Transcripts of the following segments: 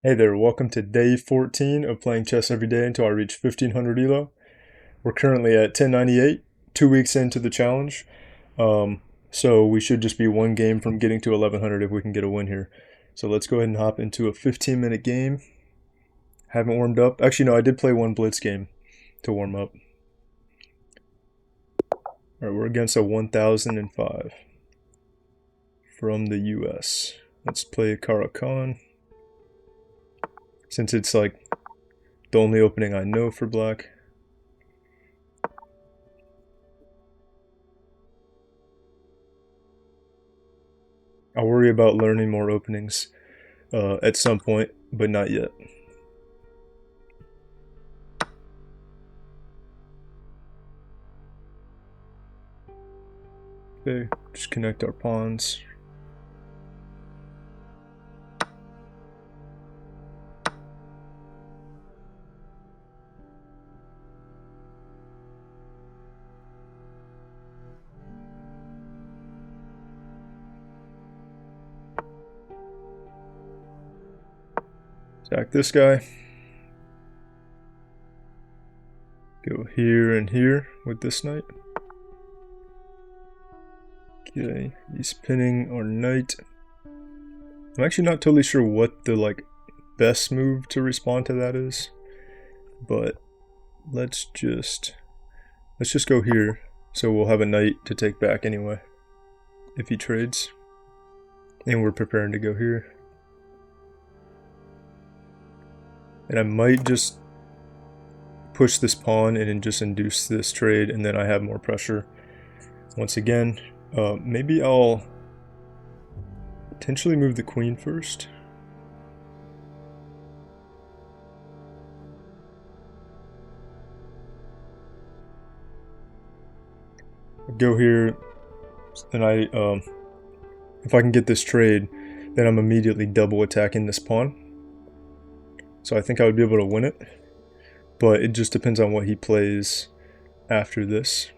Hey there, welcome to day 14 of playing chess every day until I reach 1500 Elo. We're currently at 1098, 2 weeks into the challenge. So we should just be one game from getting to 1100 if we can get a win here. So let's go ahead and hop into a 15-minute game. Haven't warmed up. Actually, no, I did play one blitz game to warm up. Alright, we're against a 1005 from the US. Let's play Karakan. Since it's like the only opening I know for black. I'll worry about learning more openings at some point, but not yet. Okay, just connect our pawns. Attack this guy. Go here and here with this knight. Okay, he's pinning our knight. I'm actually not totally sure what the best move to respond to that is, but let's just go here. So we'll have a knight to take back anyway if he trades. And we're preparing to go here. And I might just push this pawn and then just induce this trade, and then I have more pressure. Once again, maybe I'll potentially move the queen first. Go here, and if I can get this trade, then I'm immediately double attacking this pawn. So I think I would be able to win it, but it just depends on what he plays after this.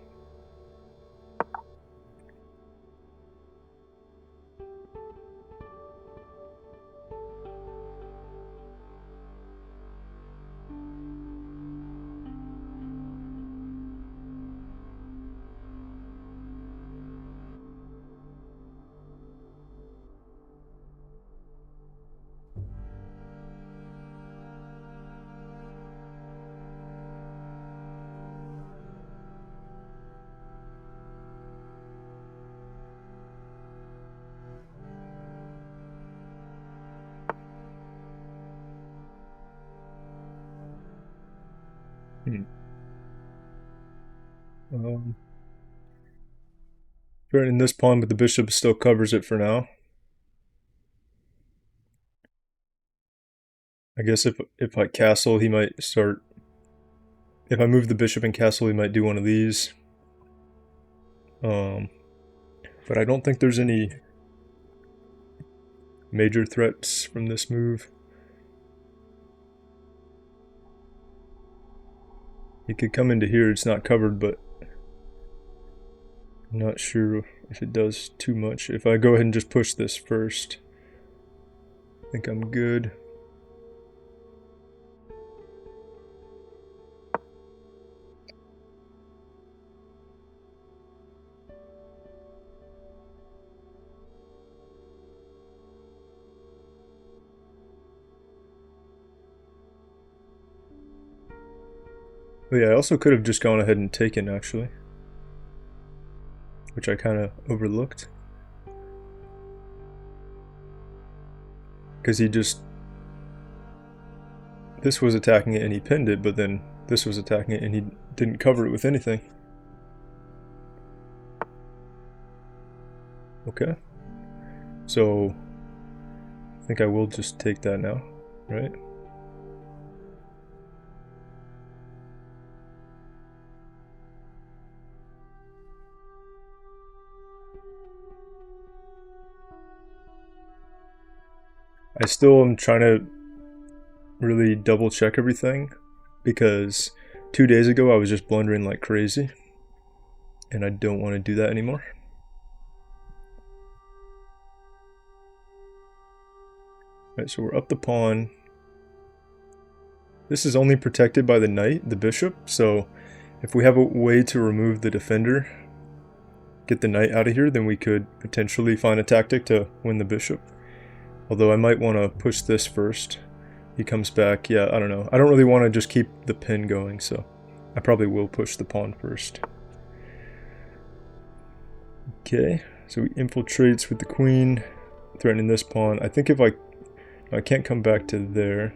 Threatening this pawn, but the bishop still covers it for now. I guess if I castle, he might start. If I move the bishop and castle, he might do one of these. But I don't think there's any major threats from this move. He could come into here, it's not covered, but I'm not sure if it does too much. If I go ahead and just push this first, I think I'm good. But yeah, I also could have just gone ahead and taken, actually, which I kind of overlooked. Because this was attacking it and he pinned it, but then this was attacking it and he didn't cover it with anything. Okay. So, I think I will just take that now, right? I still am trying to really double check everything, because 2 days ago I was just blundering like crazy, and I don't want to do that anymore. Alright, so we're up the pawn. This is only protected by the knight, the bishop, so if we have a way to remove the defender, get the knight out of here, then we could potentially find a tactic to win the bishop. Although I might want to push this first. He comes back. Yeah, I don't know. I don't really want to just keep the pin going, so I probably will push the pawn first. Okay, so he infiltrates with the queen, threatening this pawn. I think if I can't come back to there,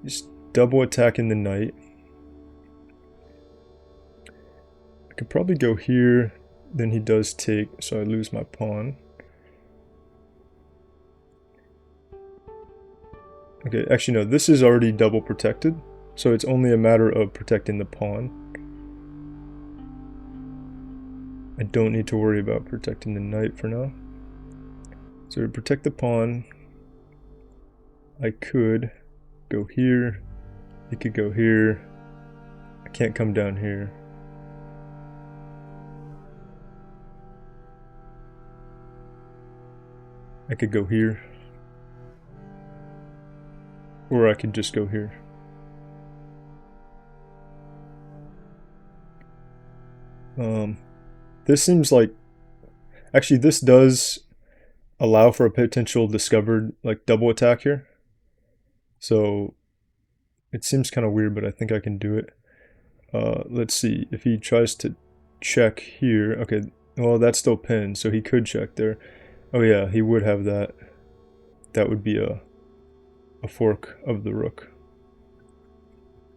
just double attacking the knight. I could probably go here, then he does take, so I lose my pawn. Okay, actually no, this is already double protected, so it's only a matter of protecting the pawn. I don't need to worry about protecting the knight for now. So to protect the pawn, I could go here, he could go here, I can't come down here. I could go here, or I could just go here. This seems like, actually this does allow for a potential discovered like double attack here. So it seems kind of weird, but I think I can do it. Let's see, if he tries to check here, okay, well that's still pinned, so he could check there. Oh yeah, he would have that. That would be a fork of the rook.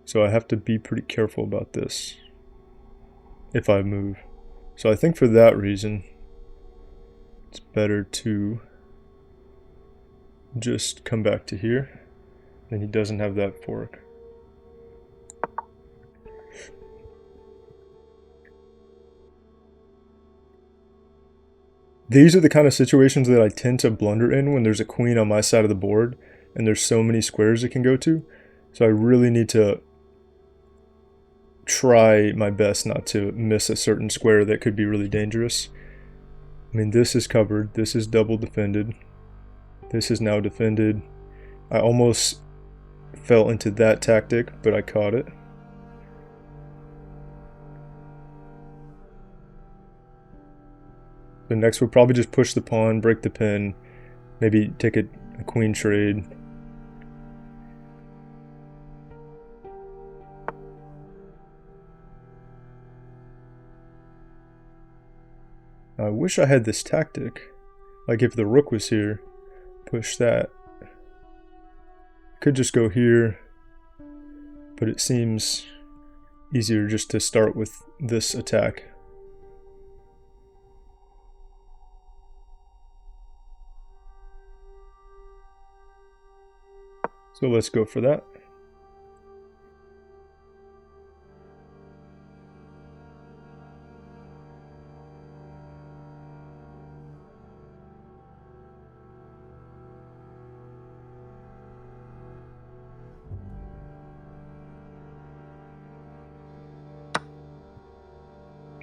So I have to be pretty careful about this if I move. So I think for that reason, it's better to just come back to here. Then he doesn't have that fork. These are the kind of situations that I tend to blunder in when there's a queen on my side of the board and there's so many squares it can go to. So I really need to try my best not to miss a certain square that could be really dangerous. I mean, this is covered, this is double defended, this is now defended. I almost fell into that tactic, but I caught it. So next we'll probably just push the pawn, break the pin, maybe take a queen trade. I wish I had this tactic. Like if the rook was here, push that. Could just go here, but it seems easier just to start with this attack. So let's go for that.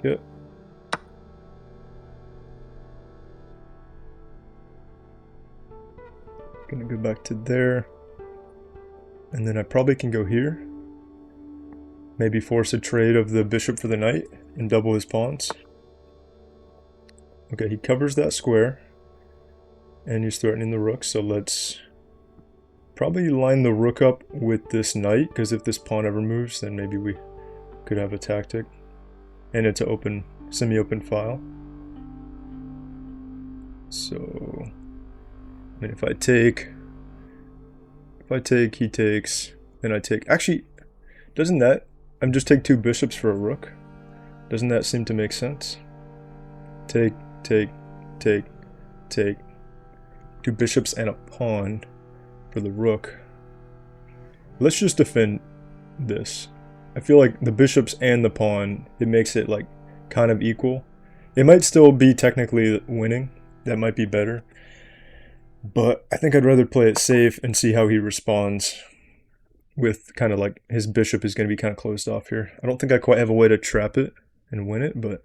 Yep. Gonna go back to there. And then I probably can go here. Maybe force a trade of the bishop for the knight and double his pawns. Okay, he covers that square. And he's threatening the rook, so let's probably line the rook up with this knight, because if this pawn ever moves, then maybe we could have a tactic. And it's an open, semi-open file. So, I mean, if I take, he takes, then I take. Actually, doesn't that, I'm just take two bishops for a rook? Doesn't that seem to make sense? Take, take, take, take. Two bishops and a pawn for the rook. Let's just defend this. I feel like the bishops and the pawn, it makes it like kind of equal. It might still be technically winning. That might be better. But I think I'd rather play it safe and see how he responds with kind of like his bishop is going to be kind of closed off here. I don't think I quite have a way to trap it and win it, but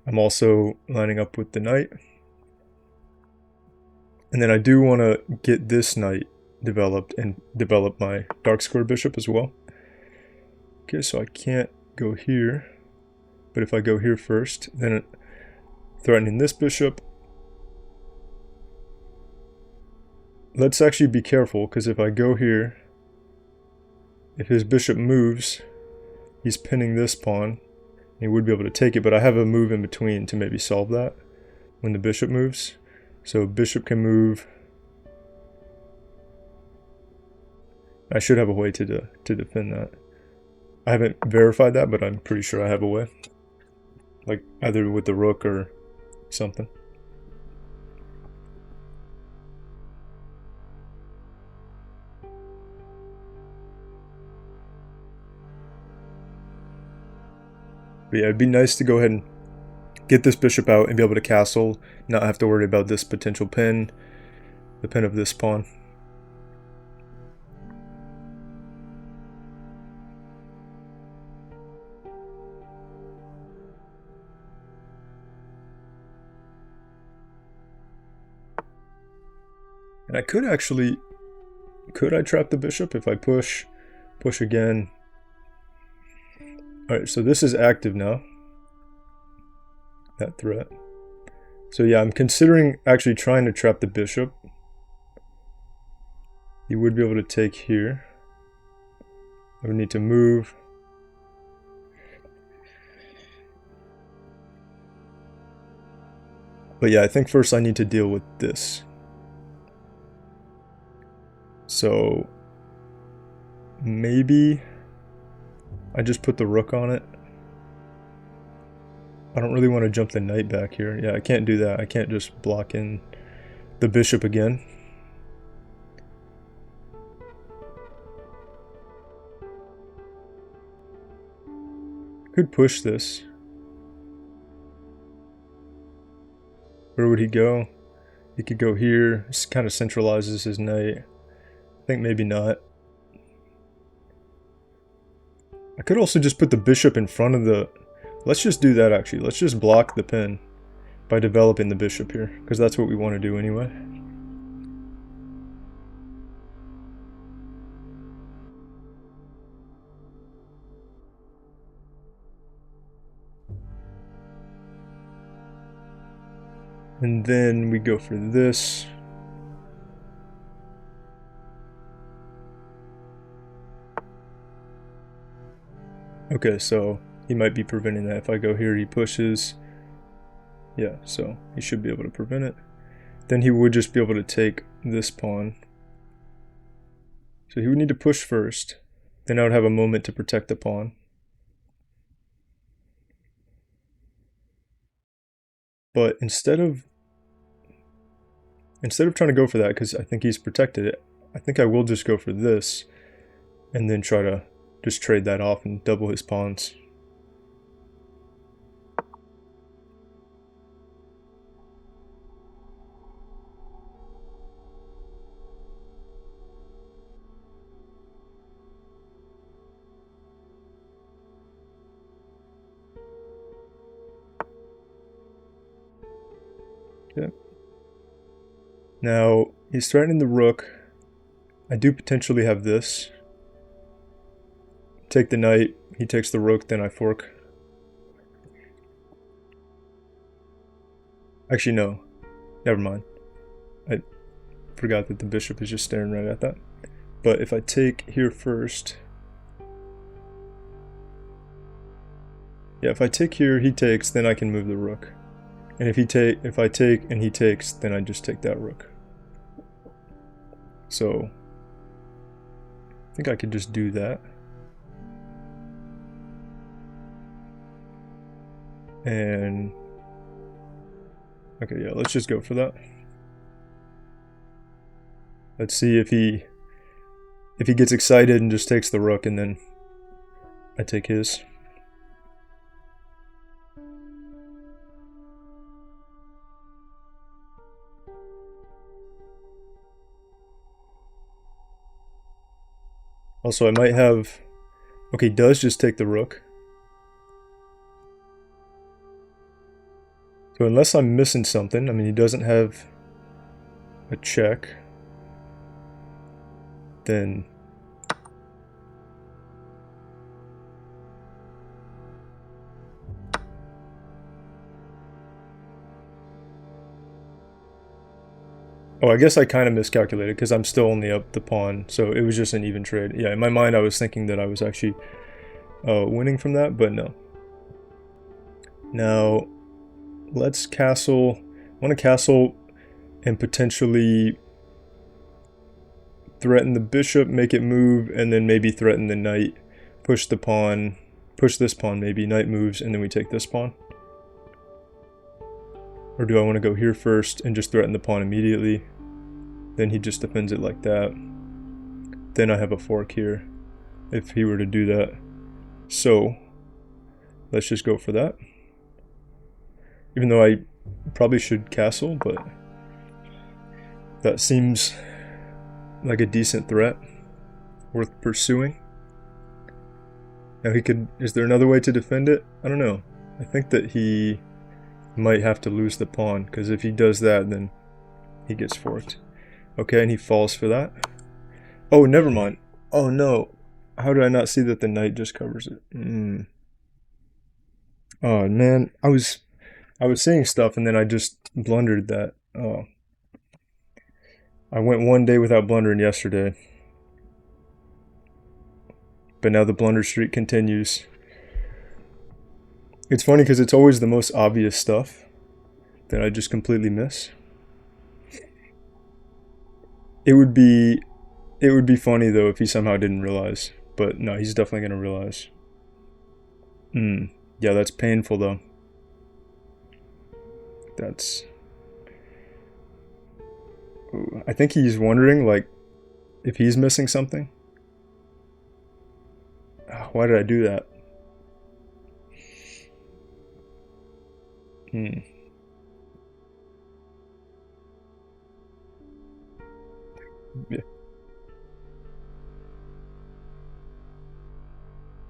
I'm also lining up with the knight. And then I do want to get this knight developed and develop my dark square bishop as well. Okay, so I can't go here, but if I go here first, then threatening this bishop. Let's actually be careful, because if I go here, if his bishop moves, he's pinning this pawn. He would be able to take it, but I have a move in between to maybe solve that when the bishop moves. So bishop can move. I should have a way to defend that. I haven't verified that, but I'm pretty sure I have a way. Like either with the rook or something. But yeah, it'd be nice to go ahead and get this bishop out and be able to castle, not have to worry about this potential pin, the pin of this pawn. And I could actually, could I trap the bishop if I push again? Alright, so this is active now, that threat. So yeah, I'm considering actually trying to trap the bishop. He would be able to take here. I would need to move. But yeah, I think first I need to deal with this. So maybe I just put the rook on it. I don't really want to jump the knight back here. Yeah, I can't do that. I can't just block in the bishop again. Could push this. Where would he go? He could go here. This kind of centralizes his knight. I think maybe not. I could also just put the bishop in front of the... Let's just do that actually. Let's just block the pin by developing the bishop here, because that's what we want to do anyway. And then we go for this. Okay, so he might be preventing that. If I go here, he pushes. Yeah, so he should be able to prevent it. Then he would just be able to take this pawn. So he would need to push first. Then I would have a moment to protect the pawn. But instead of trying to go for that, because I think he's protected it, I think I will just go for this and then try to just trade that off and double his pawns. Okay. Now, he's threatening the rook. I do potentially have this. Take the knight, he takes the rook, then I fork. Actually, no. Never mind. I forgot that the bishop is just staring right at that. But if I take here first... Yeah, if I take here, he takes, then I can move the rook. And if I take and he takes, then I just take that rook. So I think I could just do that. And okay, yeah, let's just go for that. Let's see if he gets excited and just takes the rook, and then I take his. Also, I might have... Okay, does just take the rook. So unless I'm missing something, I mean, he doesn't have a check. then oh, I guess I kind of miscalculated because I'm still only up the pawn, so it was just an even trade. Yeah, in my mind I was thinking that I was actually winning from that, but no. Now, let's castle. I want to castle and potentially threaten the bishop, make it move, and then maybe threaten the knight, push the pawn, push this pawn maybe, knight moves, and then we take this pawn. Or do I want to go here first and just threaten the pawn immediately? Then he just defends it like that. Then I have a fork here, if he were to do that. So, let's just go for that. Even though I probably should castle, but that seems like a decent threat, worth pursuing. Now he could, is there another way to defend it? I don't know. I think that he might have to lose the pawn, because if he does that, then he gets forked. Okay, and he falls for that. Oh, never mind. Oh no. How did I not see that the knight just covers it? Oh man, I was seeing stuff and then I just blundered that. Oh. I went one day without blundering yesterday. But now the blunder streak continues. It's funny because it's always the most obvious stuff that I just completely miss. It would be funny though if he somehow didn't realize. But no, he's definitely gonna realize. Yeah, that's painful though. That's... Ooh, I think he's wondering, like, if he's missing something. Why did I do that? Yeah.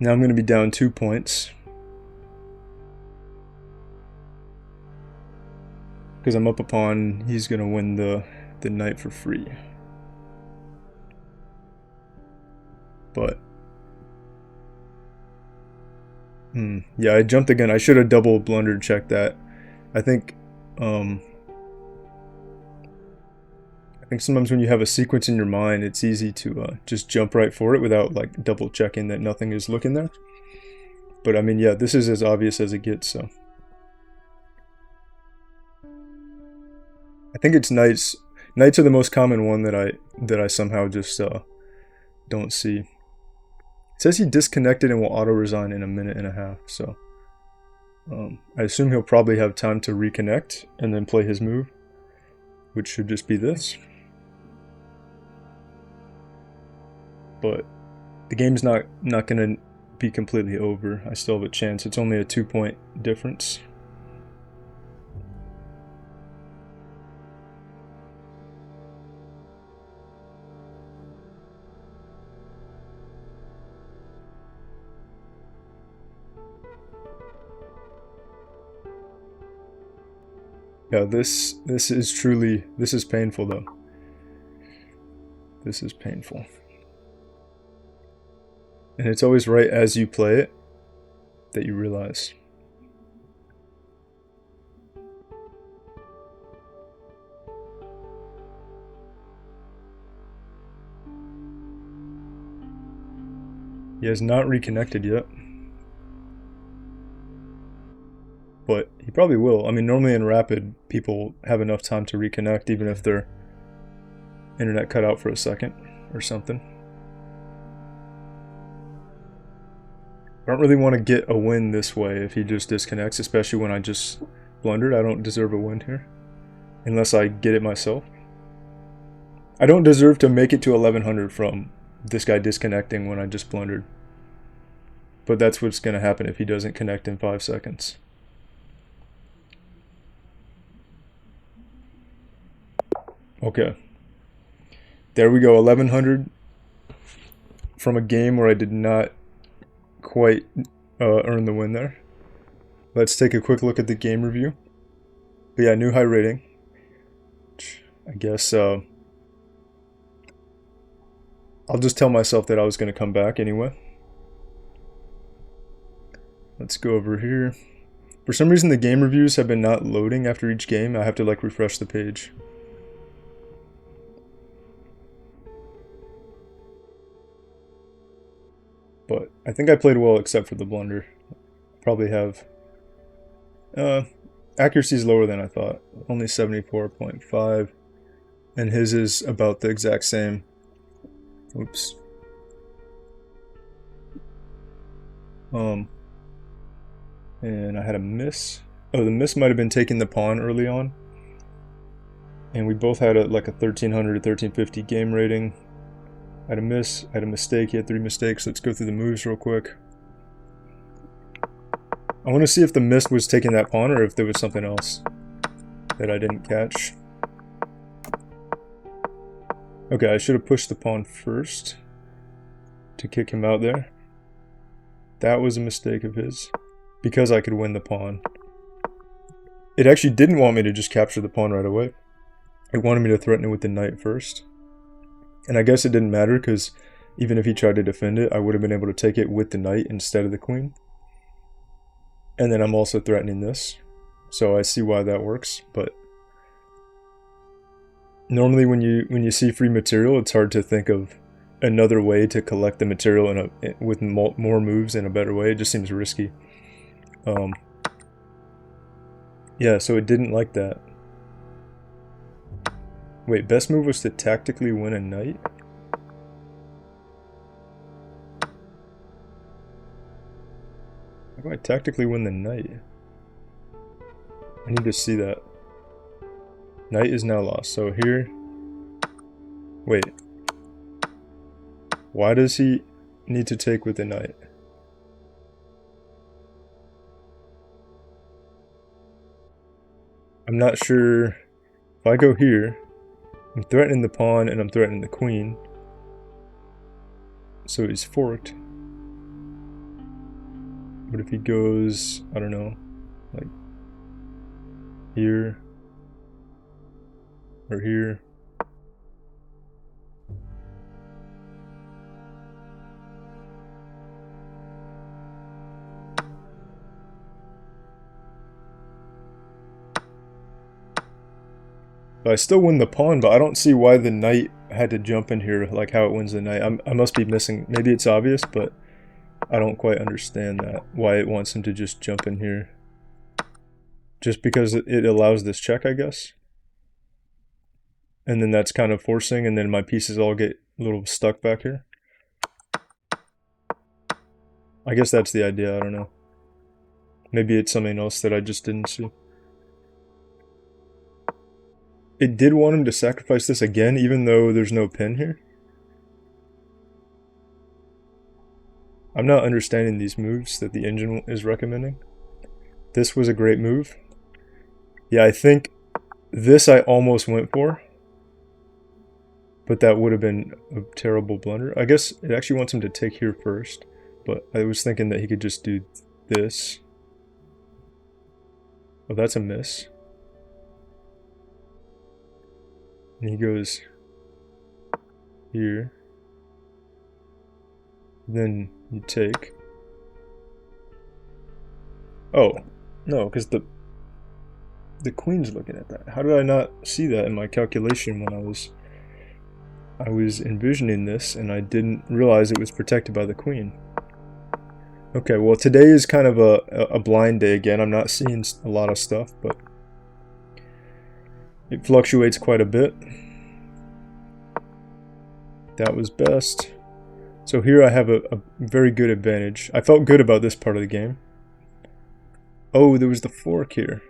Now I'm going to be down 2 points. Because I'm up a pawn, he's going to win the knight for free. But... yeah, I jumped again. I should have double blundered checked that. I think sometimes when you have a sequence in your mind, it's easy to just jump right for it without like double checking that nothing is looking there. But I mean, yeah, this is as obvious as it gets, so. I think it's knights. Knights are the most common one that I somehow just don't see. It says he disconnected and will auto-resign in a minute and a half, so I assume he'll probably have time to reconnect and then play his move, which should just be this. But the game's not going to be completely over. I still have a chance. It's only a 2-point difference. Yeah, this is painful though. This is painful. And it's always right as you play it that you realize. He has not reconnected yet. But he probably will. I mean, normally in Rapid, people have enough time to reconnect even if their internet cut out for a second or something. I don't really want to get a win this way if he just disconnects, especially when I just blundered. I don't deserve a win here, unless I get it myself. I don't deserve to make it to 1100 from this guy disconnecting when I just blundered. But that's what's going to happen if he doesn't connect in 5 seconds. Okay. There we go, 1100 from a game where I did not quite earn the win there. Let's take a quick look at the game review. But yeah, new high rating. I guess I'll just tell myself that I was going to come back anyway. Let's go over here. For some reason, the game reviews have been not loading after each game. I have to like refresh the page. But I think I played well except for the blunder. Probably have... accuracy is lower than I thought. Only 74.5. And his is about the exact same. Oops. And I had a miss. Oh, the miss might have been taking the pawn early on. And we both had like a 1300 to 1350 game rating. I had a miss, I had a mistake, he had 3 mistakes. Let's go through the moves real quick. I want to see if the miss was taking that pawn or if there was something else that I didn't catch. Okay, I should have pushed the pawn first to kick him out there. That was a mistake of his, because I could win the pawn. It actually didn't want me to just capture the pawn right away. It wanted me to threaten it with the knight first. And I guess it didn't matter, because even if he tried to defend it, I would have been able to take it with the knight instead of the queen. And then I'm also threatening this, so I see why that works. But normally when you see free material, it's hard to think of another way to collect the material with more moves in a better way. It just seems risky. Yeah, so it didn't like that. Wait, best move was to tactically win a knight? How do I tactically win the knight? I need to see that. Knight is now lost, so here... Wait. Why does he need to take with the knight? I'm not sure. If I go here, I'm threatening the pawn and I'm threatening the queen. So he's forked. But if he goes, I don't know, like here or here. I still win the pawn, but I don't see why the knight had to jump in here, like how it wins the knight. I must be missing, maybe it's obvious, but I don't quite understand that, why it wants him to just jump in here. Just because it allows this check, I guess. And then that's kind of forcing, and then my pieces all get a little stuck back here. I guess that's the idea, I don't know. Maybe it's something else that I just didn't see. It did want him to sacrifice this again, even though there's no pin here. I'm not understanding these moves that the engine is recommending. This was a great move. Yeah, I think this I almost went for. But that would have been a terrible blunder. I guess it actually wants him to take here first. But I was thinking that he could just do this. Oh, that's a miss. And he goes here. Then you take. Oh, no, because the queen's looking at that. How did I not see that in my calculation when I was envisioning this and I didn't realize it was protected by the queen? Okay, well today is kind of a blind day again. I'm not seeing a lot of stuff, but it fluctuates quite a bit. That was best. So here I have a very good advantage. I felt good about this part of the game. Oh, there was the fork here.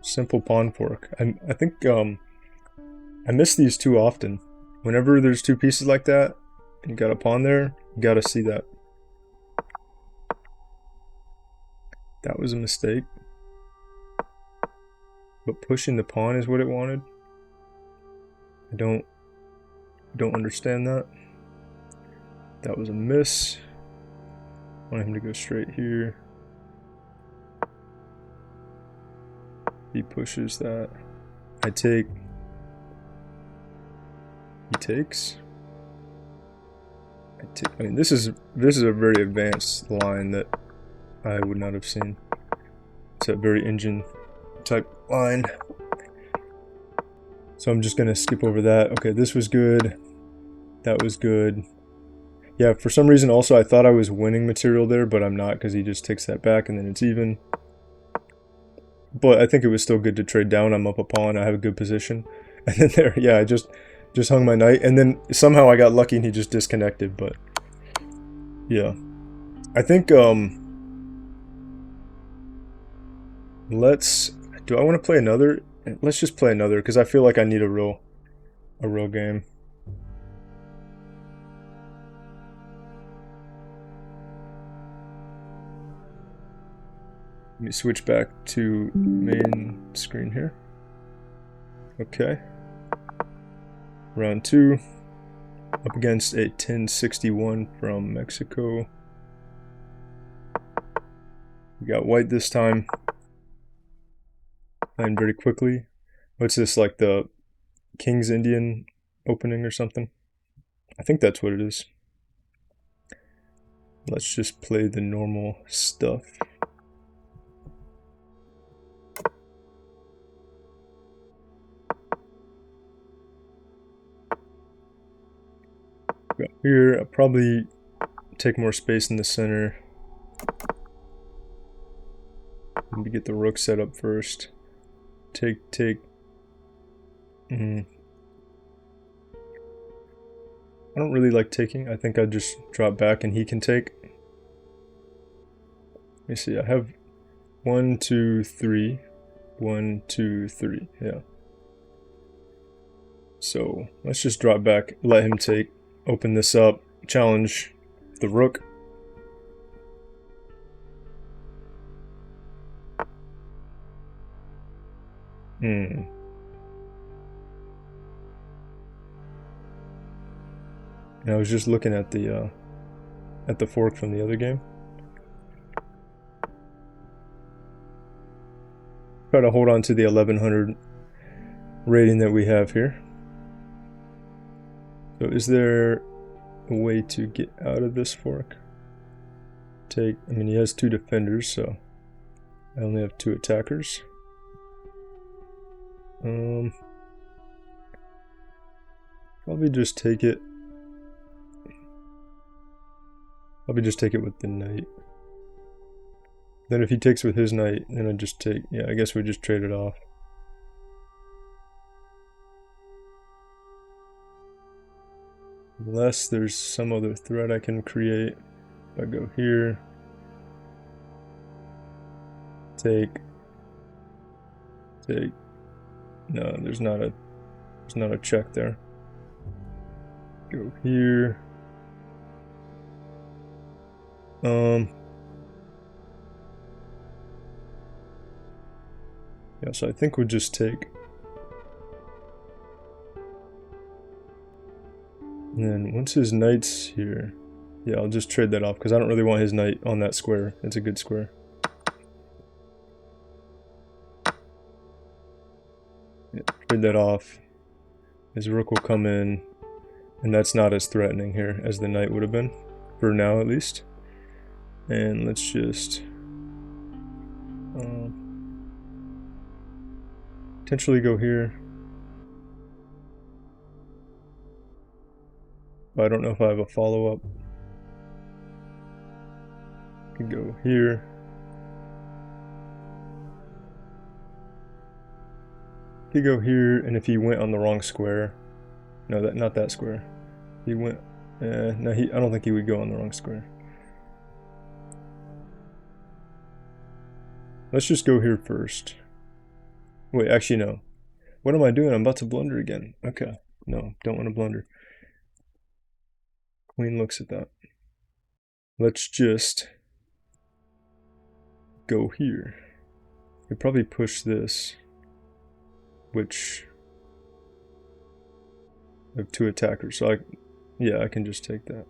Simple pawn fork. I think I miss these too often. Whenever there's two pieces like that, and you got a pawn there, you gotta see that. That was a mistake. But pushing the pawn is what it wanted. I don't understand that. That was a miss. I want him to go straight here. He pushes that. I take. He takes. I mean, this is a very advanced line that I would not have seen. It's a very engine type line. So I'm just gonna skip over that. Okay, this was good. That was good. Yeah, for some reason also I thought I was winning material there, but I'm not because he just takes that back and then it's even. But I think it was still good to trade down. I'm up a pawn. I have a good position. And then there, yeah, I just hung my knight. And then somehow I got lucky and he just disconnected. But yeah, I think do I want to play another? Let's just play another because I feel like I need a real game. Let me switch back to main screen here. Okay. Round 2. Up against a 1061 from Mexico. We got white this time. Playing very quickly. What's this, like the King's Indian opening or something? I think that's what it is. Let's just play the normal stuff. Here, I'll probably take more space in the center. Let me get the rook set up first. Take. I don't really like taking. I think I'd just drop back and he can take. Let me see, I have 1, 2, 3. 1, 2, 3, yeah. So let's just drop back, let him take, open this up, challenge the rook. And I was just looking at the fork from the other game. Try to hold on to the 1100 rating that we have here. So is there a way to get out of this fork? I mean, he has 2 defenders, so I only have 2 attackers. Probably just take it. Probably just take it with the knight. Then if he takes with his knight, then I just take. Yeah, I guess we just trade it off. Unless there's some other threat I can create. If I go here, take. No, there's not a check there. Go here. Yeah, so I think we'll just take. And then once his knight's here, yeah, I'll just trade that off because I don't really want his knight on that square. It's a good square. Yeah, trade that off. His rook will come in, and that's not as threatening here as the knight would have been, for now at least. And let's just potentially go here. I don't know if I have a follow-up. Could go here. Could go here, and if he went on the wrong square, no, not that square. He went. No, I don't think he would go on the wrong square. Let's just go here first. Wait, actually no. What am I doing? I'm about to blunder again. Okay, no, don't want to blunder. Queen looks at that. Let's just go here. Could probably push this, which I have 2 attackers, so I can just take that.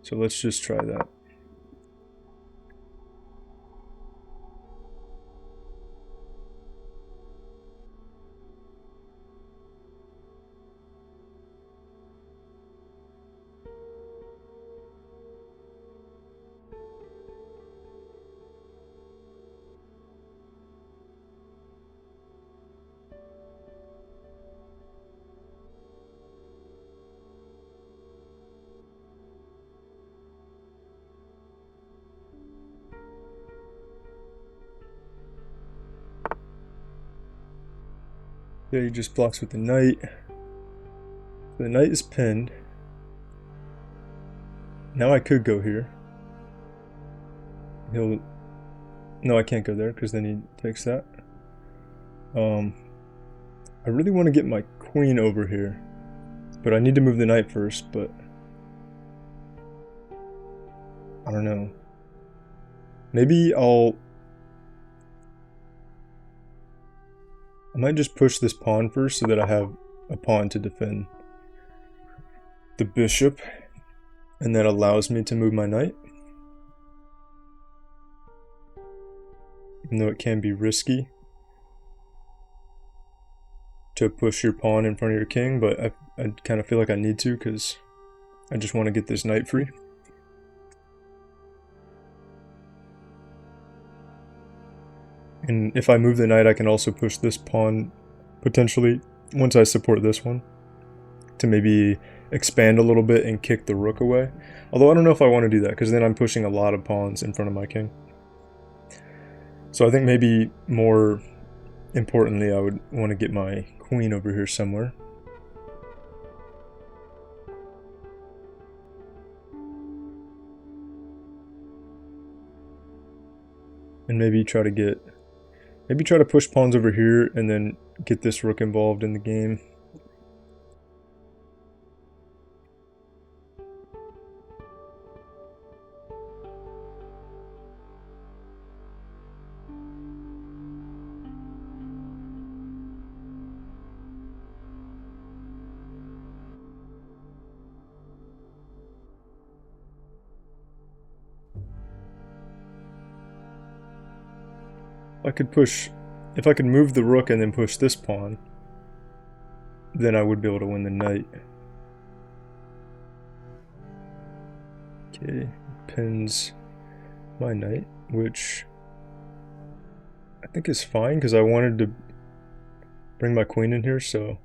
So let's just try that. Okay, he just blocks with the knight. The knight is pinned. Now I could go here. He'll... No, I can't go there because then he takes that. I really want to get my queen over here. But I need to move the knight first, but... I don't know. Maybe I might just push this pawn first so that I have a pawn to defend the bishop. And that allows me to move my knight. Even though it can be risky to push your pawn in front of your king, but I kind of feel like I need to because I just want to get this knight free. And if I move the knight, I can also push this pawn potentially, once I support this one, to maybe expand a little bit and kick the rook away. Although I don't know if I want to do that, because then I'm pushing a lot of pawns in front of my king. So I think maybe more importantly, I would want to get my queen over here somewhere. And maybe try to push pawns over here and then get this rook involved in the game. If I could move the rook and then push this pawn, then I would be able to win the knight. Okay, pins my knight, which I think is fine because I wanted to bring my queen in here, so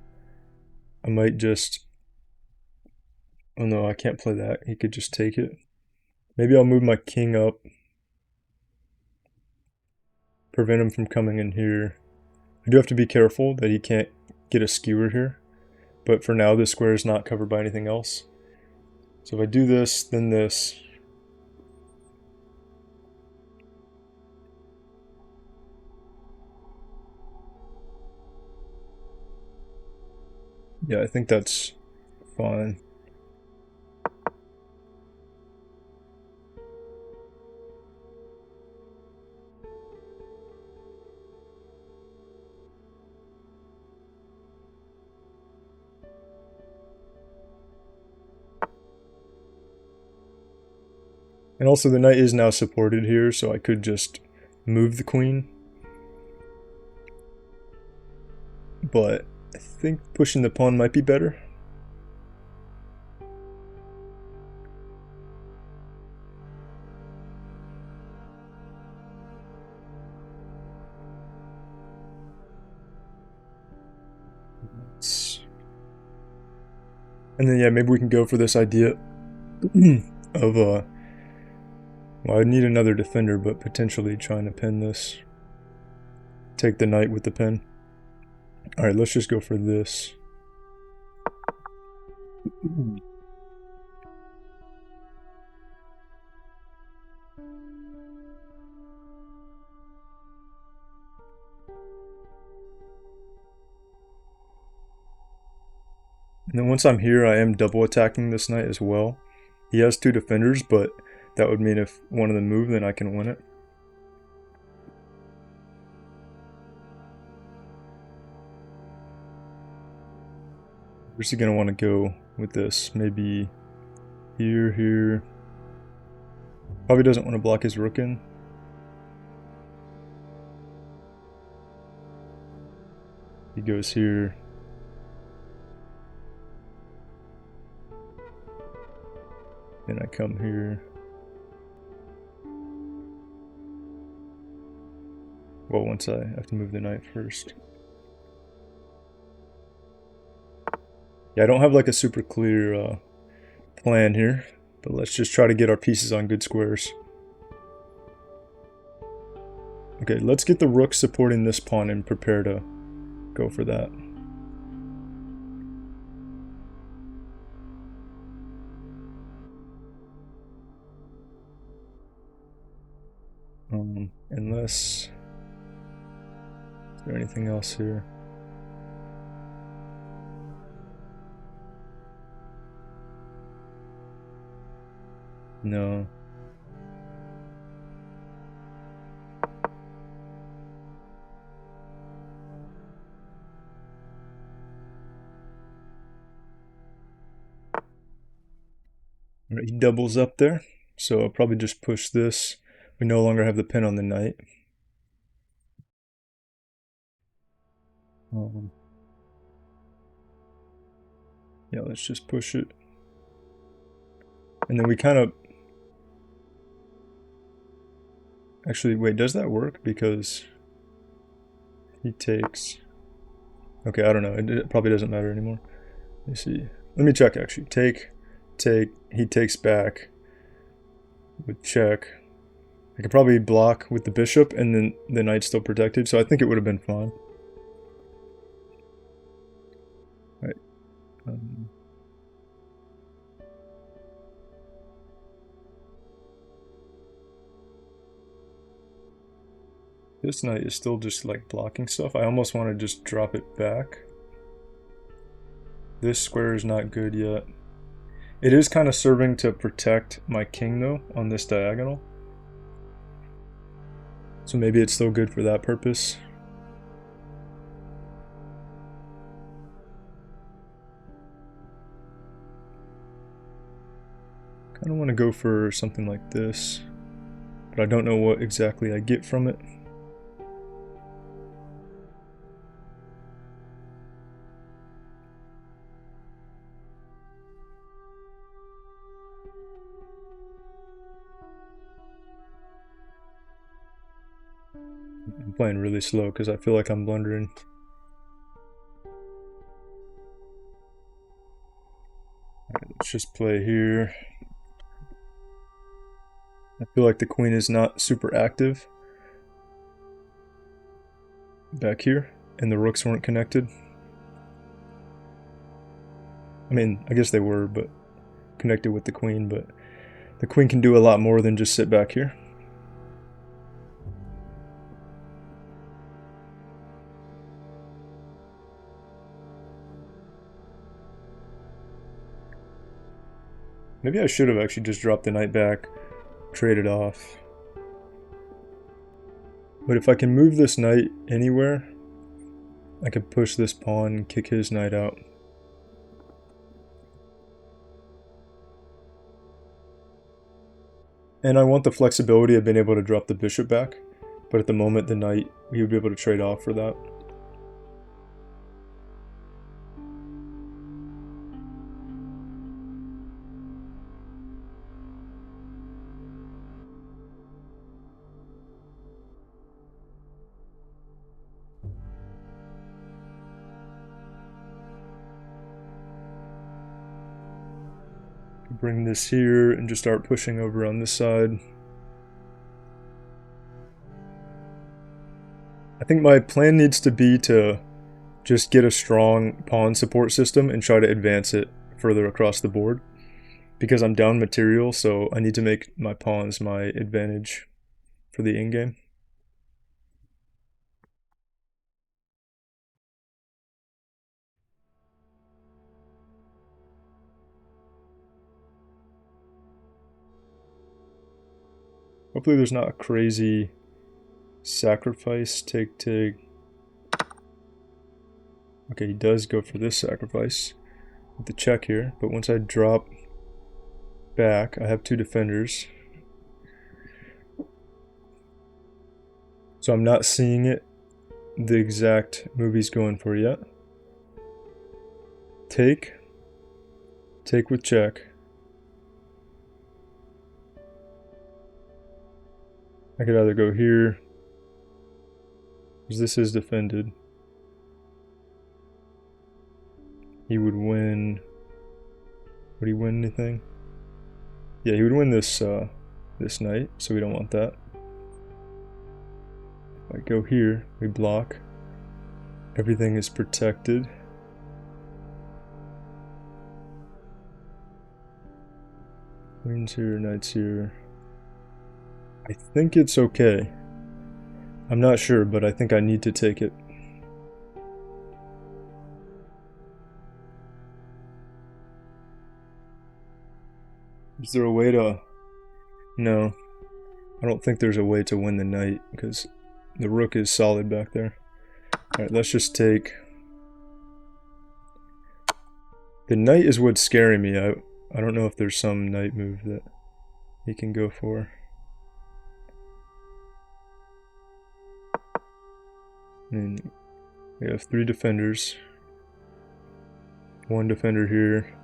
I might just... Oh no, I can't play that. He could just take it. Maybe I'll move my king up. Prevent him from coming in here. I do have to be careful that he can't get a skewer here. But for now, this square is not covered by anything else. So if I do this, then this. Yeah, I think that's fine. And also the knight is now supported here, so I could just move the queen. But I think pushing the pawn might be better. And then yeah, maybe we can go for this idea of well, I need another defender, but potentially trying to pin this. Take the knight with the pin. Alright, let's just go for this. And then once I'm here, I am double attacking this knight as well. He has two defenders, but that would mean if one of them move, then I can win it. Where's he going to want to go with this? Maybe here, here. Probably doesn't want to block his rook in. He goes here. Then I come here. Well, once I have to move the knight first. Yeah, I don't have like a super clear plan here, but let's just try to get our pieces on good squares. Okay, let's get the rook supporting this pawn and prepare to go for that. Unless... Is there anything else here? No. Right, he doubles up there, so I'll probably just push this. We no longer have the pin on the knight. Yeah, let's just push it. And then we kind of... Actually, wait, does that work? Because he takes... Okay, I don't know. It probably doesn't matter anymore. Let me see. Let me check, actually. Take. He takes back with check. I could probably block with the bishop, and then the knight's still protected, so I think it would have been fine. Right. This knight is still just like blocking stuff. I almost want to just drop it back. This square is not good yet. It is kind of serving to protect my king though on this diagonal. So maybe it's still good for that purpose. Kind of want to go for something like this, but I don't know what exactly I get from it. I'm playing really slow because I feel like I'm blundering. Alright, let's just play here. I feel like the queen is not super active back here, and the rooks weren't connected. I mean, I guess they were, but connected with the queen, but the queen can do a lot more than just sit back here. Maybe I should have actually just dropped the knight back, traded off. But if I can move this knight anywhere, I could push this pawn and kick his knight out. And I want the flexibility of being able to drop the bishop back, but at the moment the knight, he would be able to trade off for that. Bring this here and just start pushing over on this side. I think my plan needs to be to just get a strong pawn support system and try to advance it further across the board. Because I'm down material, so I need to make my pawns my advantage for the endgame. Hopefully there's not a crazy sacrifice. Take. Okay, he does go for this sacrifice with the check here, but once I drop back, I have two defenders. So I'm not seeing it, the exact move he's going for yet. Take with check. I could either go here, because this is defended. He would win. Would he win anything? Yeah, he would win this this knight, so we don't want that. If I go here, we block. Everything is protected. Queen's here, knight's here. I think it's okay. I'm not sure, but I think I need to take it. Is there a way to... No. I don't think there's a way to win the knight, because the rook is solid back there. Alright, let's just take... The knight is what's scaring me. I don't know if there's some knight move that he can go for. And we have 3 defenders. 1 defender here.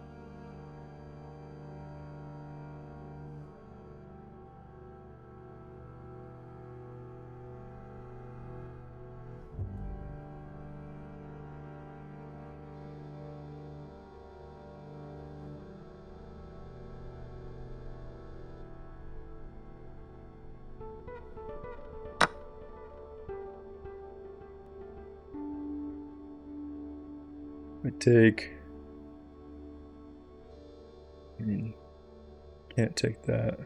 I take... Can't take that.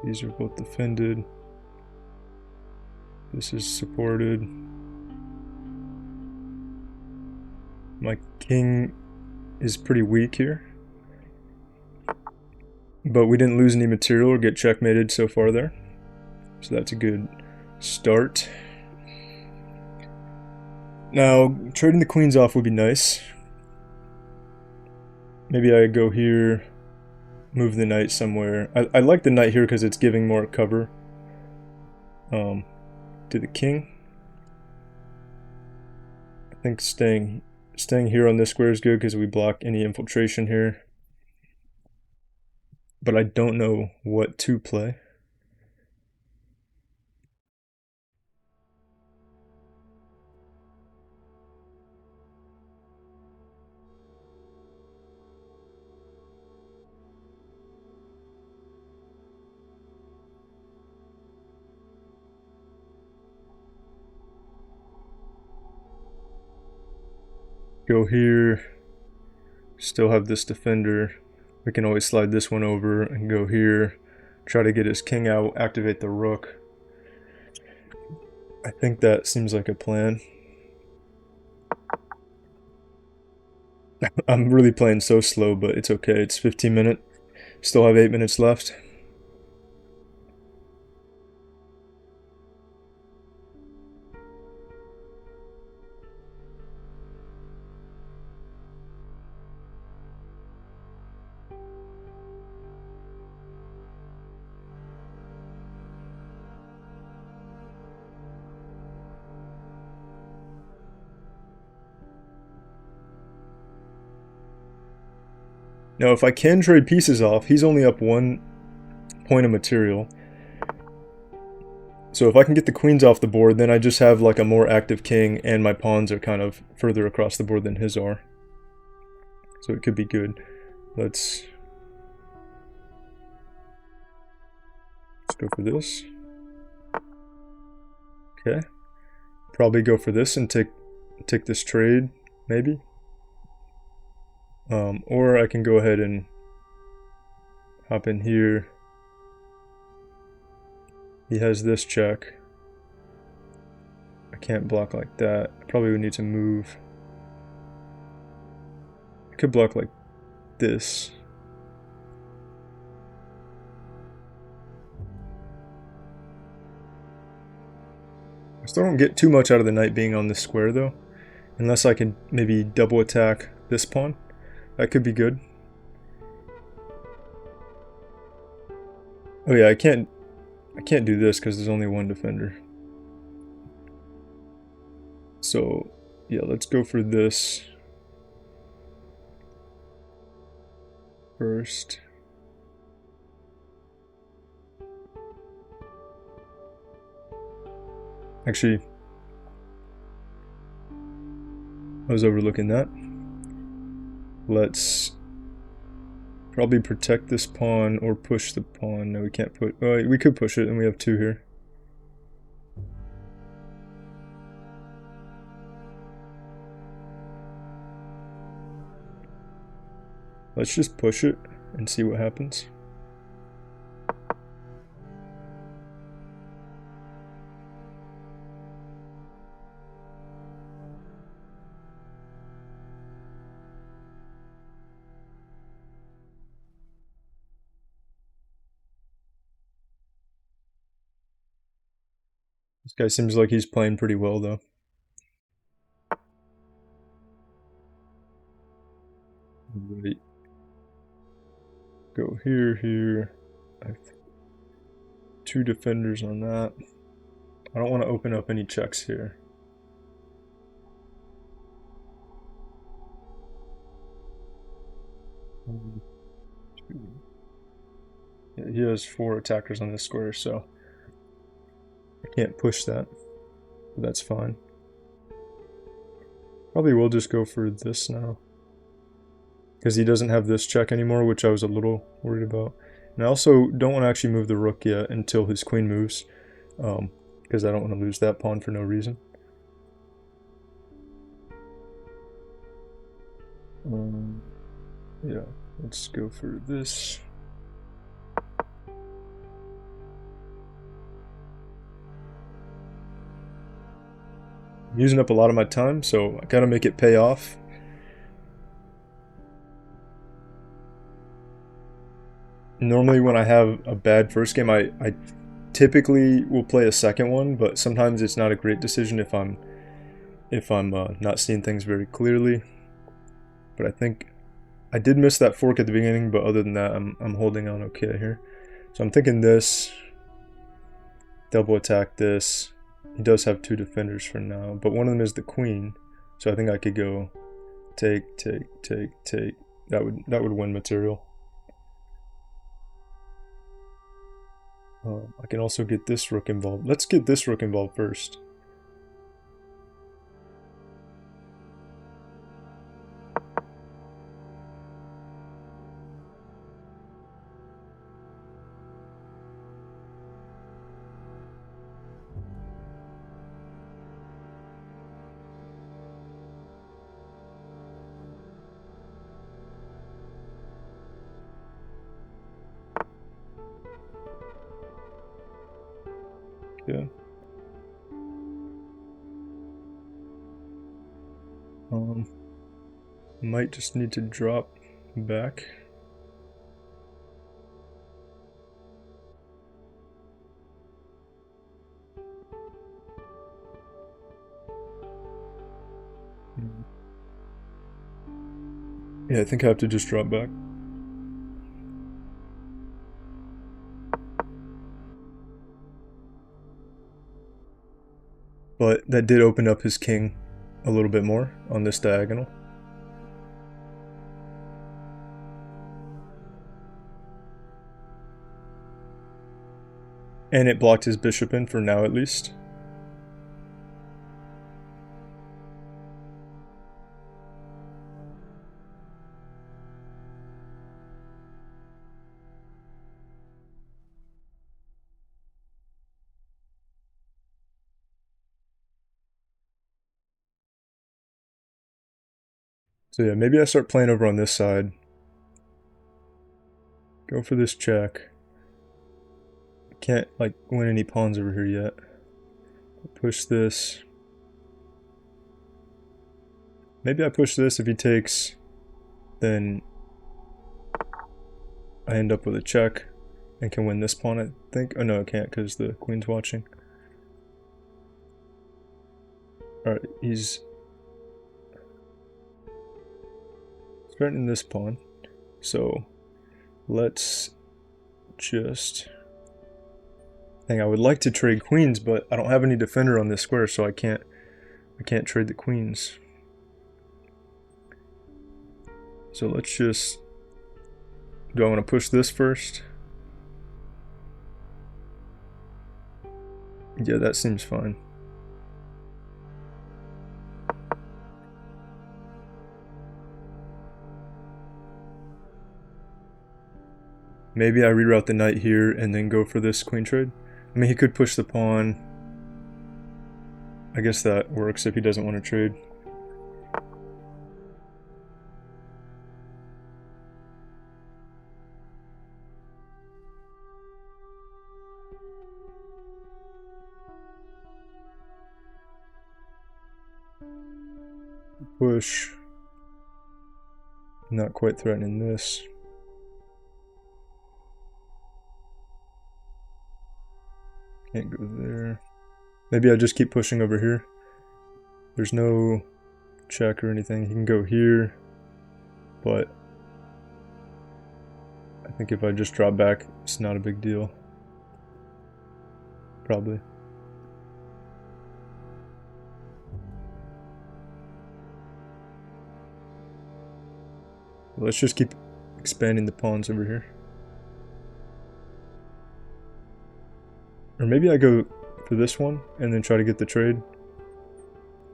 These are both defended. This is supported. My king is pretty weak here. But we didn't lose any material or get checkmated so far there. So that's a good start. Now, trading the queens off would be nice. Maybe I go here, move the knight somewhere. I like the knight here because it's giving more cover to the king. I think staying here on this square is good because we block any infiltration here. But I don't know what to play. Go here, still have this defender. We can always slide this one over and go here, try to get his king out, activate the rook. I think that seems like a plan. I'm really playing so slow, but it's okay. It's 15 minutes. Still have 8 minutes left. Now, if I can trade pieces off, he's only up 1 point of material. So if I can get the queens off the board, then I just have like a more active king, and my pawns are kind of further across the board than his are. So it could be good. Let's go for this. Okay. Probably go for this and take this trade, maybe. Or I can go ahead and hop in here. He has this check. I can't block like that. I probably would need to move. I could block like this. I still don't get too much out of the knight being on this square though. Unless I can maybe double attack this pawn. That could be good. Oh yeah, I can't do this because there's only 1 defender. So yeah, let's go for this first. Actually, I was overlooking that. Let's probably protect this pawn or push the pawn. No, we can't put... Oh, we could push it, and we have 2 here. Let's just push it and see what happens. This guy seems like he's playing pretty well, though. Right. Go here, here. I have 2 defenders on that. I don't want to open up any checks here. Yeah, he has 4 attackers on this square, so I can't push that. But that's fine. Probably will just go for this now. Because he doesn't have this check anymore, which I was a little worried about. And I also don't want to actually move the rook yet until his queen moves. Because I don't want to lose that pawn for no reason. Yeah, let's go for this. I'm using up a lot of my time, so I gotta make it pay off. Normally when I have a bad first game, I typically will play a second one, but sometimes it's not a great decision if I'm not seeing things very clearly. But I think I did miss that fork at the beginning, but other than that, I'm holding on okay here. So I'm thinking this, double attack this. He does have 2 defenders for now, but one of them is the queen, so I think I could go take, take, take, take. That would win material. I can also get this rook involved. Let's get this rook involved first. Yeah. Might just need to drop back. Yeah, I think I have to just drop back. But that did open up his king a little bit more on this diagonal. And it blocked his bishop in for now at least. So yeah, maybe I start playing over on this side. Go for this check. Can't like win any pawns over here yet. Push this. Maybe I push this. If he takes, then I end up with a check and can win this pawn, I think. Oh no, I can't because the queen's watching. Alright, he's threatening this pawn. So let's just... I would like to trade queens, but I don't have any defender on this square, so I can't trade the queens. So let's just... Do I want to push this first? Yeah, that seems fine. Maybe I reroute the knight here and then go for this queen trade. I mean, he could push the pawn. I guess that works if he doesn't want to trade. Push. Not quite threatening this. Can't go there. Maybe I just keep pushing over here. There's no check or anything. He can go here, but I think if I just drop back, it's not a big deal. Probably. Let's just keep expanding the pawns over here. Or maybe I go for this one and then try to get the trade.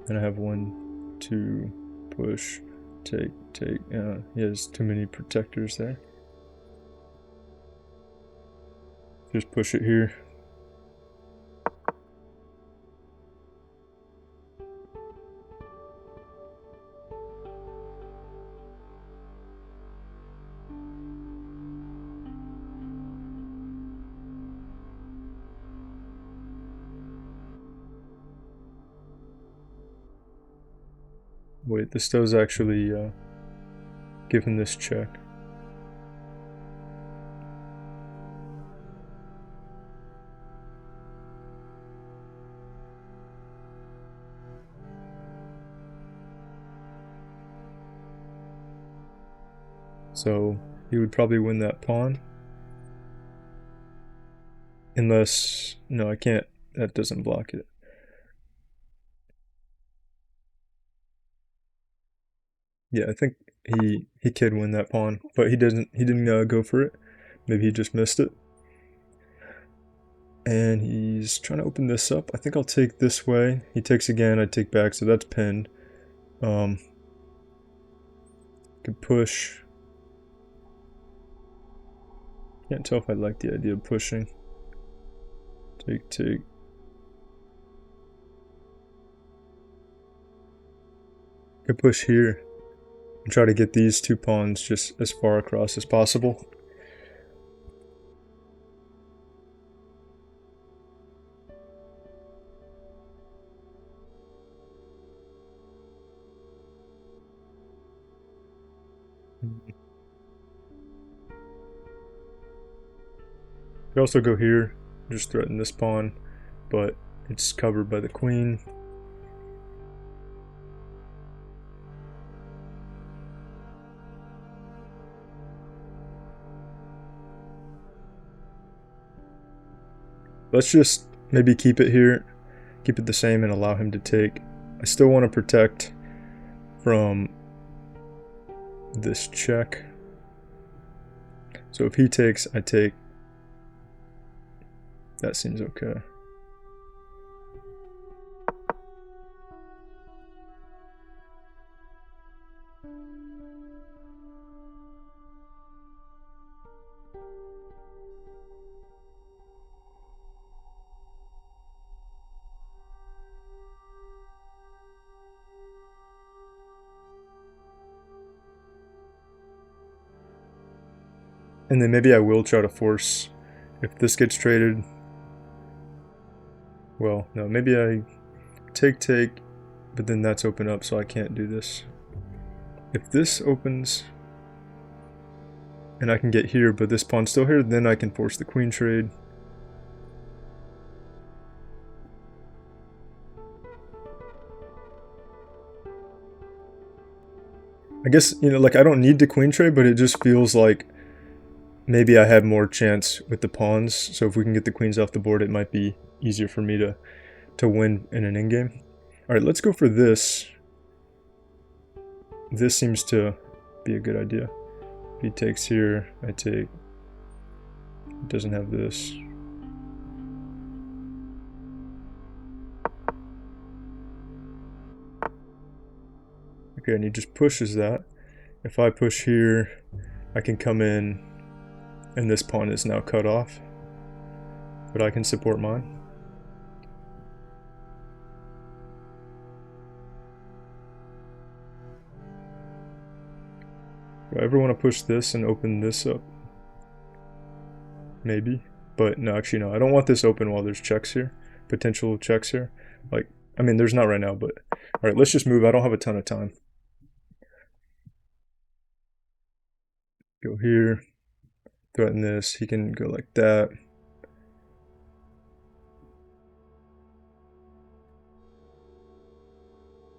And I have 1, 2, push, take. He has too many protectors there. Just push it here. Wait, this does actually give him this check. So he would probably win that pawn. Unless, no, I can't, that doesn't block it. Yeah, I think he could win that pawn, but he didn't go for it. Maybe he just missed it. And he's trying to open this up. I think I'll take this way. He takes again, I take back, so that's pinned. Could push. Can't tell if I like the idea of pushing. Take. Could push here and try to get these 2 pawns just as far across as possible. Could also go here, just threaten this pawn, but it's covered by the queen. Let's just maybe keep it here, keep it the same and allow him to take. I still want to protect from this check. So if he takes, I take. That seems okay. And then maybe I will try to force, if this gets traded, well, no, maybe I take, but then that's open up, so I can't do this. If this opens, and I can get here, but this pawn's still here, then I can force the queen trade. I guess, you know, like I don't need the queen trade, but it just feels like maybe I have more chance with the pawns, so if we can get the queens off the board, it might be easier for me to win in an endgame. Alright, let's go for this. This seems to be a good idea. If he takes here, I take. It doesn't have this. Okay, and he just pushes that. If I push here, I can come in, and this pawn is now cut off. But I can support mine. Do I ever want to push this and open this up? Maybe. But no, actually no. I don't want this open while there's checks here. Potential checks here. Like, I mean, there's not right now, but all right, let's just move. I don't have a ton of time. Go here, threaten this. He can go like that.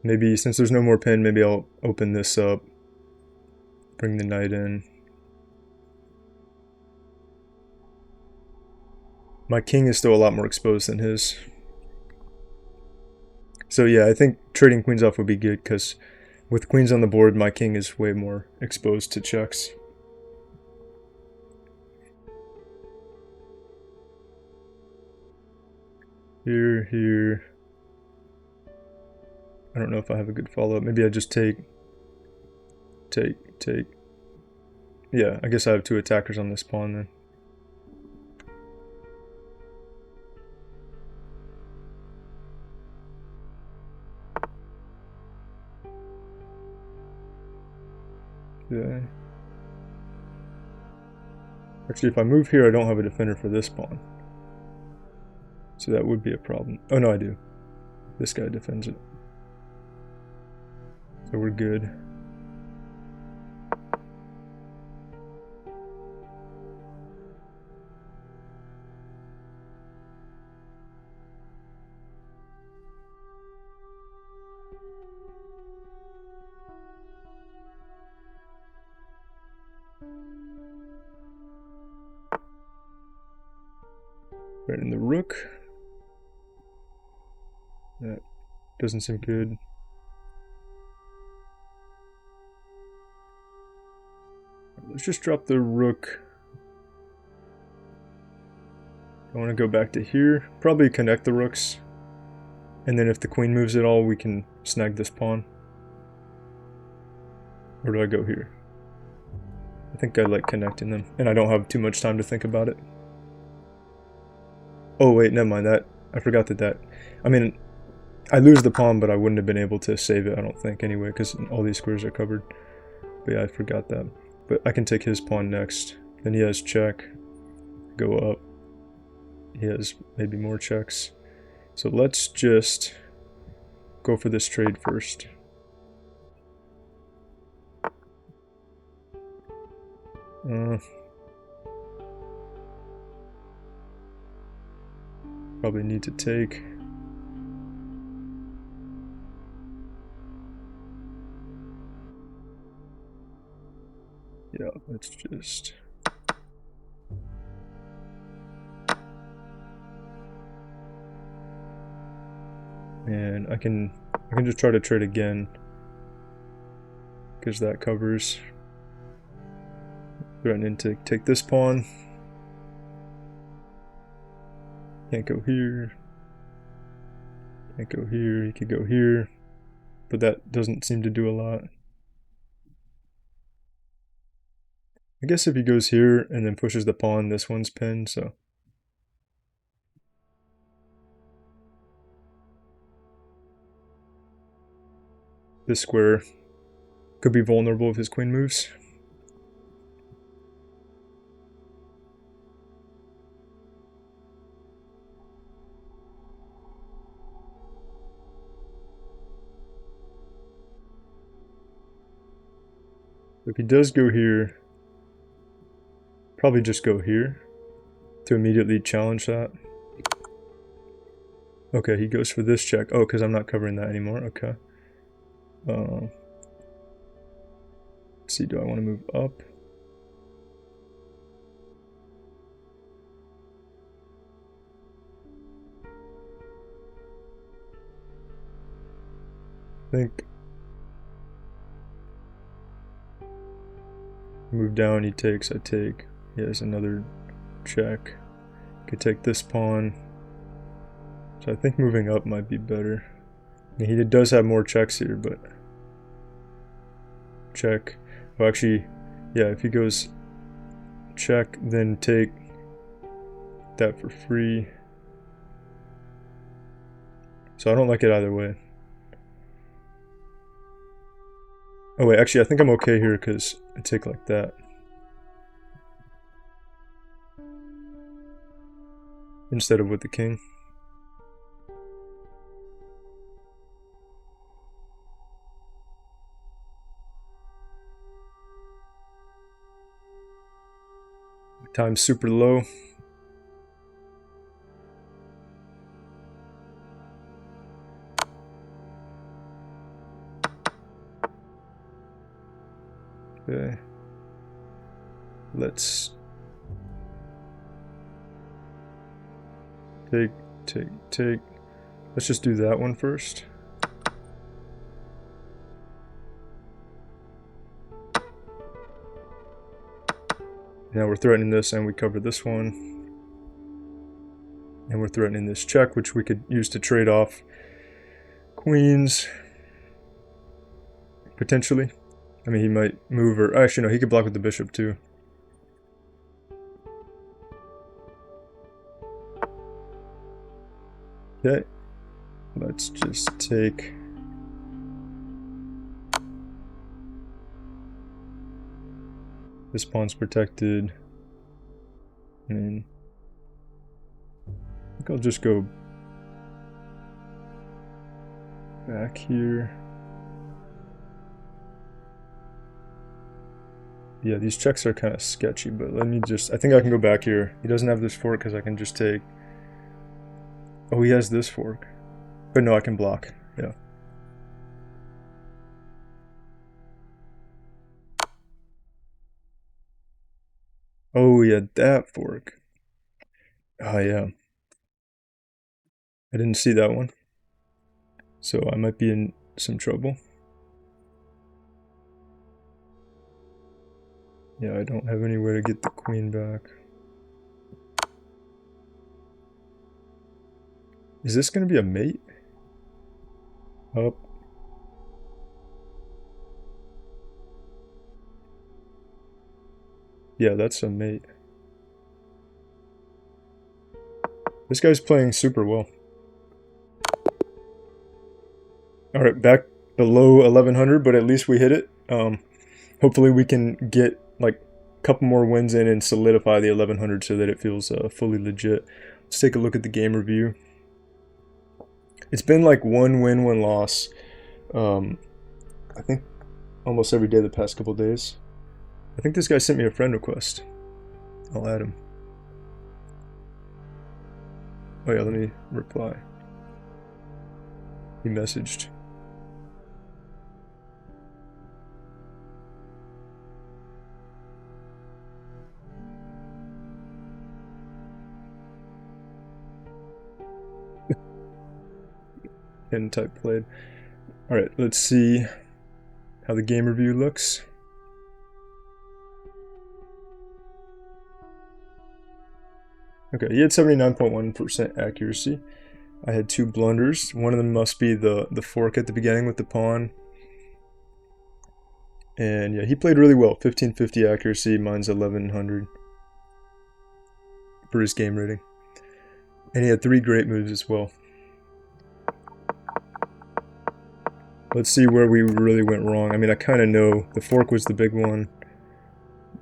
Maybe since there's no more pin, maybe I'll open this up, bring the knight in. My king is still a lot more exposed than his. So yeah, I think trading queens off would be good because with queens on the board, my king is way more exposed to checks. Here, here. I don't know if I have a good follow-up. Maybe I just take. Yeah, I guess I have two attackers on this pawn then. Yeah. Actually, if I move here, I don't have a defender for this pawn. So that would be a problem. Oh, no, I do. This guy defends it. So we're good. Right in the rook. That doesn't seem good. Let's just drop the rook. I want to go back to here. Probably connect the rooks. And then if the queen moves at all, we can snag this pawn. Or do I go here? I think I like connecting them. And I don't have too much time to think about it. Oh wait, never mind that. I forgot that. I mean, I lose the pawn, but I wouldn't have been able to save it, I don't think, anyway, because all these squares are covered. But yeah, I forgot that. But I can take his pawn next. Then he has check. Go up. He has maybe more checks. So let's just go for this trade first. Probably need to take. Yeah, let's just... And I can just try to trade again. Because that covers. Threatening to take this pawn. Can't go here. Can't go here. He could go here. But that doesn't seem to do a lot. I guess if he goes here and then pushes the pawn, this one's pinned, so. This square could be vulnerable if his queen moves. If he does go here, probably just go here to immediately challenge that. Okay, he goes for this check. Oh, because I'm not covering that anymore. Okay. Let's see, do I want to move up? I think move down, he takes, I take. He has another check. Could take this pawn. So I think moving up might be better. I mean, he does have more checks here, but check. Well, actually, yeah, if he goes check, then take that for free. So I don't like it either way. Oh wait, actually I think I'm okay here because I take like that. Instead of with the king. Time's super low. Okay. Let's take. Let's just do that one first. Now we're threatening this, and we cover this one. And we're threatening this check, which we could use to trade off queens. Potentially. I mean, he might move, or actually, no, he could block with the bishop too. Okay. Let's just take. This pawn's protected. And I think I'll just go back here. Yeah, these checks are kind of sketchy, but let me just... I think I can go back here. He doesn't have this fork because I can just take... Oh, he has this fork. But no, I can block. Yeah. Oh, yeah, that fork. Oh, yeah. I didn't see that one. So I might be in some trouble. Yeah, I don't have anywhere to get the queen back. Is this going to be a mate? Up. Yeah, that's a mate. This guy's playing super well. Alright, back below 1100, but at least we hit it. Hopefully we can get like a couple more wins in and solidify the 1100 so that it feels fully legit. Let's take a look at the game review. It's been like 1 win, 1 loss. I think almost every day the past couple days. I think this guy sent me a friend request. I'll add him. Oh yeah, let me reply. He messaged. And type played. Alright, let's see how the game review looks. Okay, he had 79.1% accuracy. I had 2 blunders. One of them must be the fork at the beginning with the pawn. And yeah, he played really well. 1550 accuracy, mine's 1100 for his game rating. And he had 3 great moves as well. Let's see where we really went wrong. I mean, I kind of know the fork was the big one.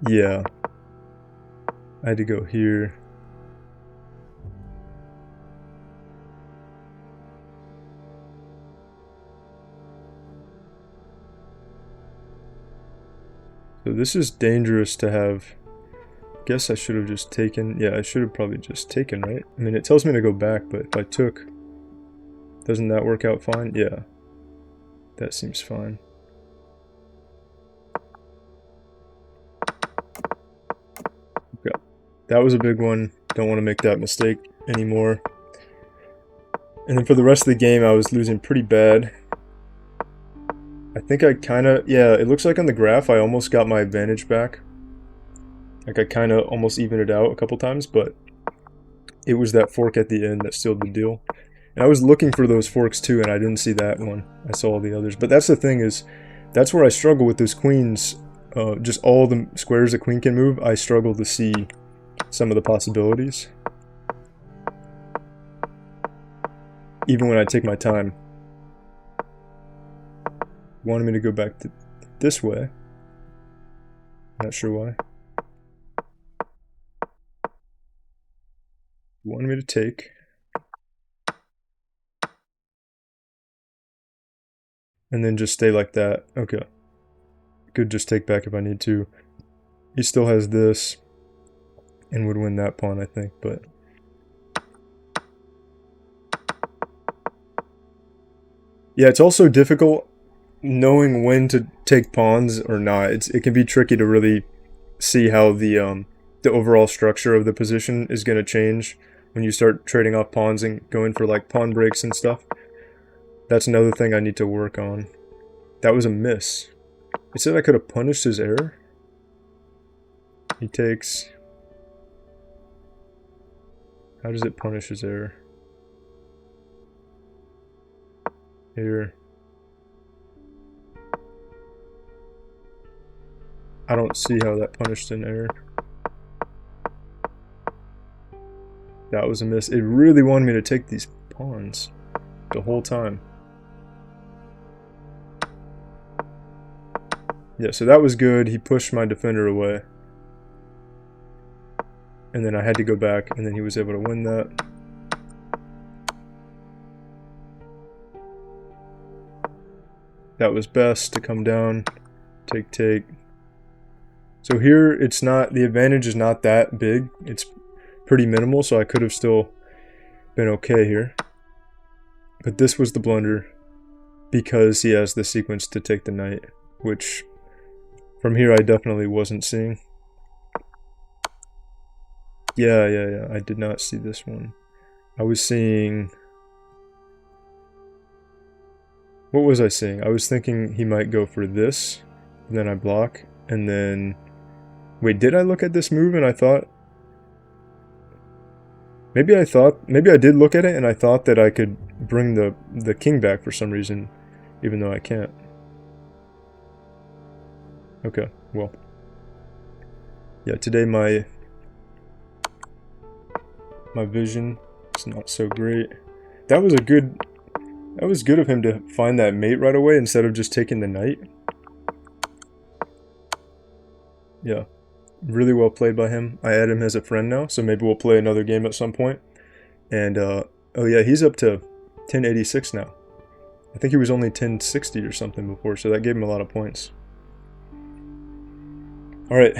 Yeah. I had to go here. So this is dangerous to have. Guess I should have just taken. Yeah, I should have probably just taken, right? I mean, it tells me to go back, but if I took, doesn't that work out fine? Yeah. That seems fine. Okay. That was a big one. Don't want to make that mistake anymore. And then for the rest of the game, I was losing pretty bad. I think I kind of, yeah, it looks like on the graph I almost got my advantage back. Like I kind of almost evened it out a couple times, but it was that fork at the end that sealed the deal. And I was looking for those forks too, and I didn't see that one. I saw all the others. But that's the thing is, that's where I struggle with those queens. Just all the squares the queen can move, I struggle to see some of the possibilities. Even when I take my time. Wanted me to go back to this way. Not sure why. Wanted me to take. And then just stay like that. Okay. Could just take back if I need to. He still has this. and would win that pawn, I think. But yeah, it's also difficult knowing when to take pawns or not. It can be tricky to really see how the overall structure of the position is going to change when you start trading off pawns and going for like pawn breaks and stuff. That's another thing I need to work on. That was a miss. It said I could have punished his error. He takes... How does it punish his error? Here. I don't see how that punished an error. That was a miss. It really wanted me to take these pawns the whole time. Yeah, so that was good. He pushed my defender away. And then I had to go back, and then he was able to win that. That was best to come down, take. So here, it's not, the advantage is not that big. It's pretty minimal, so I could have still been okay here. But this was the blunder, because he has the sequence to take the knight, which from here I definitely wasn't seeing. Yeah, I did not see this one. I was seeing... What was I seeing? I was thinking he might go for this, and then I block, and then... Wait, did I look at this move and I thought... Maybe I did look at it and I thought that I could bring the king back for some reason, even though I can't. Okay, well. Yeah, today my vision is not so great. That was good of him to find that mate right away instead of just taking the knight. Yeah, really well played by him. I add him as a friend now, so maybe we'll play another game at some point. And, oh yeah, he's up to 1086 now. I think he was only 1060 or something before, so that gave him a lot of points. Alright,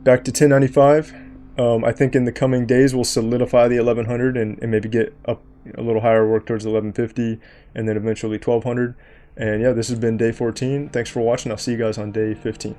back to 1095. I think in the coming days we'll solidify the 1100 and maybe get up a little higher, work towards 1150, and then eventually 1200. And yeah, this has been day 14. Thanks for watching. I'll see you guys on day 15.